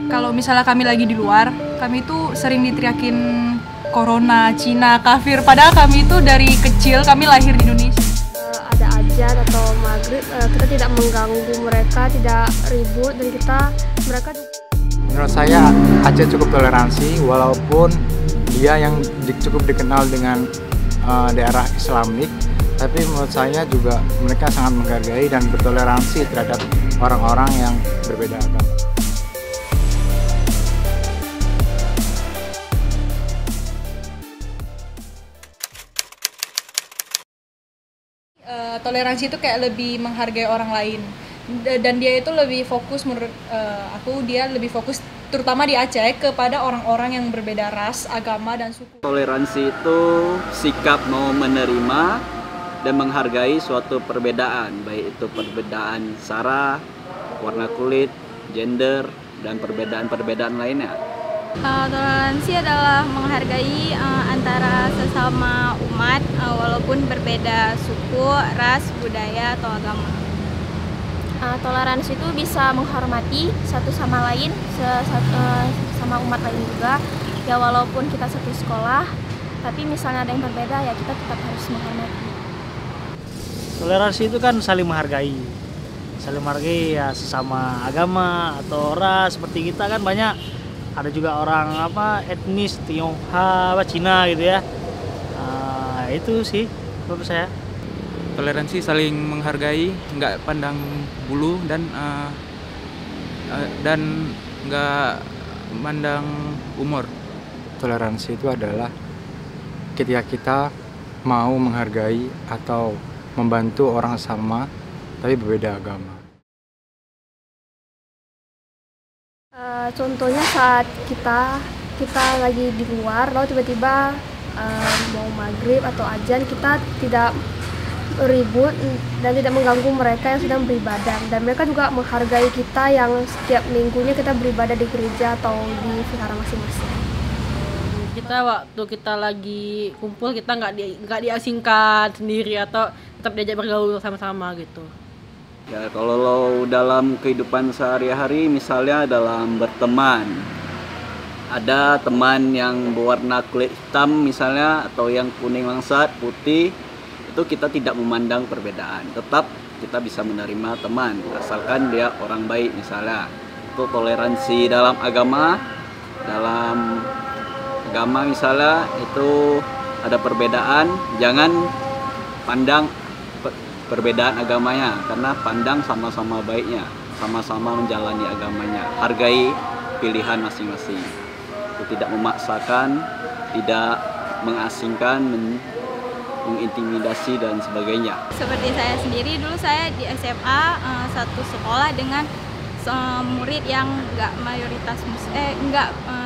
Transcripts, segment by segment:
Kalau misalnya kami lagi di luar, kami tuh sering diteriakin Corona, Cina, kafir. Padahal kami itu dari kecil, kami lahir di Indonesia. Ada azan atau maghrib, kita tidak mengganggu mereka, tidak ribut, dan mereka juga. Menurut saya Aceh cukup toleransi, walaupun dia yang cukup dikenal dengan daerah Islamik, tapi menurut saya juga mereka sangat menghargai dan bertoleransi terhadap orang-orang yang berbeda agama. Toleransi itu kayak lebih menghargai orang lain, dan dia itu lebih fokus, menurut aku dia lebih fokus terutama di Aceh kepada orang-orang yang berbeda ras, agama, dan suku. Toleransi itu sikap mau menerima dan menghargai suatu perbedaan, baik itu perbedaan sara, warna kulit, gender, dan perbedaan-perbedaan lainnya. Toleransi adalah menghargai antara sesama umat walaupun berbeda suku, ras, budaya, atau agama. Toleransi itu bisa menghormati satu sama lain, sama umat lain juga. Ya walaupun kita satu sekolah, tapi misalnya ada yang berbeda ya kita tetap harus menghormati. Toleransi itu kan saling menghargai ya sesama agama atau ras. Seperti kita kan banyak, ada juga orang etnis Tionghoa, Cina gitu ya. Itu sih menurut saya. Toleransi saling menghargai, nggak pandang bulu dan nggak memandang umur. Toleransi itu adalah ketika kita mau menghargai atau membantu orang sama tapi berbeda agama. Contohnya saat kita lagi di luar, lalu tiba-tiba mau maghrib atau azan, kita tidak ribut dan tidak mengganggu mereka yang sedang beribadah, dan mereka juga menghargai kita yang setiap minggunya kita beribadah di gereja atau di vihara masing-masing. Kita waktu kita lagi kumpul, kita nggak diasingkan sendiri atau tetap diajak bergaul sama-sama gitu. Ya, kalau dalam kehidupan sehari-hari, misalnya dalam berteman, ada teman yang berwarna kulit hitam misalnya, atau yang kuning langsat, putih, itu kita tidak memandang perbedaan. Tetap kita bisa menerima teman, asalkan dia orang baik misalnya. Itu toleransi dalam agama. Dalam agama misalnya itu ada perbedaan, jangan pandang perbedaan agamanya, karena pandang sama-sama baiknya, sama-sama menjalani agamanya, hargai pilihan masing-masing. Itu tidak memaksakan, tidak mengasingkan, mengintimidasi dan sebagainya. Seperti saya sendiri, dulu saya di SMA satu sekolah dengan murid yang nggak mayoritas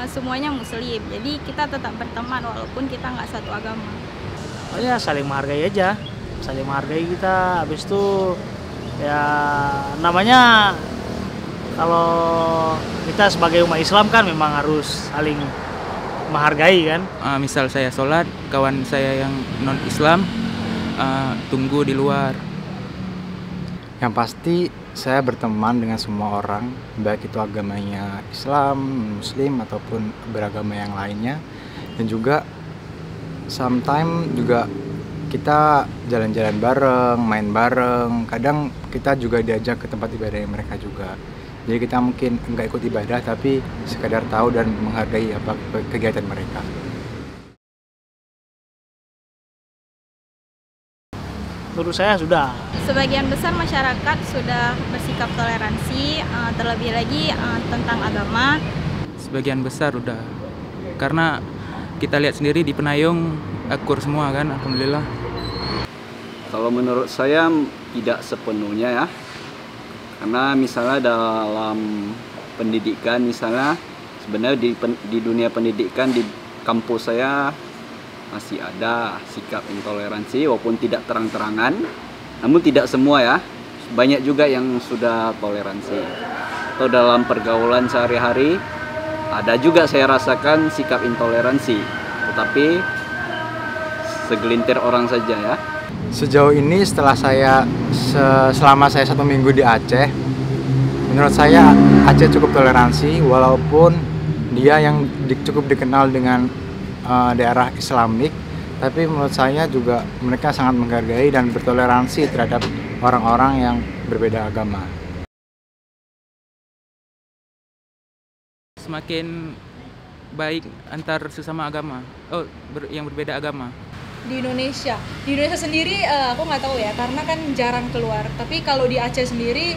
semuanya muslim, jadi kita tetap berteman walaupun kita nggak satu agama. Oh ya, saling menghargai aja, saling menghargai kita. Habis itu ya namanya kalau kita sebagai umat Islam kan memang harus saling menghargai kan. Misal saya sholat, kawan saya yang non Islam tunggu di luar. Yang pasti saya berteman dengan semua orang, baik itu agamanya Islam, Muslim, ataupun beragama yang lainnya. Dan juga sometimes juga kita jalan-jalan bareng, main bareng. Kadang kita juga diajak ke tempat ibadah mereka juga. Jadi kita mungkin nggak ikut ibadah, tapi sekadar tahu dan menghargai apa kegiatan mereka. Menurut saya sudah. Sebagian besar masyarakat sudah bersikap toleransi, terlebih lagi tentang agama. Sebagian besar udah, karena kita lihat sendiri di Penayung akur semua kan, alhamdulillah. Kalau menurut saya tidak sepenuhnya ya, karena misalnya dalam pendidikan misalnya, sebenarnya di dunia pendidikan di kampus saya masih ada sikap intoleransi walaupun tidak terang-terangan, namun tidak semua ya, banyak juga yang sudah toleransi. Atau dalam pergaulan sehari-hari ada juga saya rasakan sikap intoleransi, tetapi segelintir orang saja ya. Sejauh ini selama saya 1 minggu di Aceh, menurut saya Aceh cukup toleransi walaupun dia yang cukup dikenal dengan daerah Islamik, tapi menurut saya juga mereka sangat menghargai dan bertoleransi terhadap orang-orang yang berbeda agama. Semakin baik antar sesama agama, yang berbeda agama. Di Indonesia sendiri aku nggak tahu ya, karena kan jarang keluar. Tapi kalau di Aceh sendiri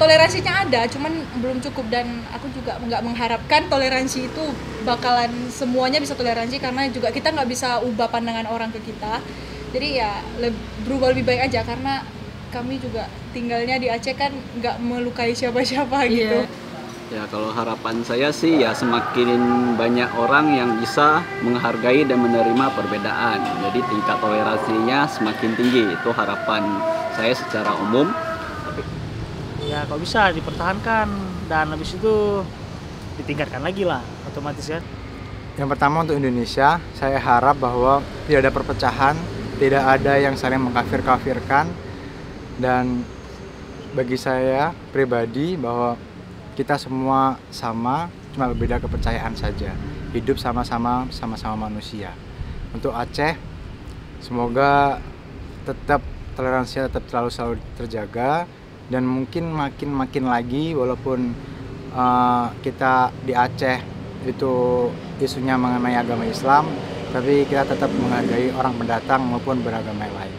toleransinya ada, cuman belum cukup, dan aku juga nggak mengharapkan toleransi itu bakalan semuanya bisa toleransi, karena juga kita nggak bisa ubah pandangan orang ke kita. Jadi ya berubah lebih baik aja, karena kami juga tinggalnya di Aceh kan nggak melukai siapa-siapa gitu. Ya kalau harapan saya sih ya semakin banyak orang yang bisa menghargai dan menerima perbedaan. Jadi tingkat toleransinya semakin tinggi, itu harapan saya secara umum. Ya kalau bisa dipertahankan dan habis itu ditingkatkan lagi lah otomatis kan. Yang pertama untuk Indonesia, saya harap bahwa tidak ada perpecahan, tidak ada yang saling mengkafir-kafirkan, dan bagi saya pribadi bahwa kita semua sama, cuma berbeda kepercayaan saja. Hidup sama-sama manusia. Untuk Aceh, semoga tetap toleransinya tetap selalu terjaga, dan mungkin makin lagi walaupun kita di Aceh itu isunya mengenai agama Islam, tapi kita tetap menghargai orang pendatang maupun beragama lain.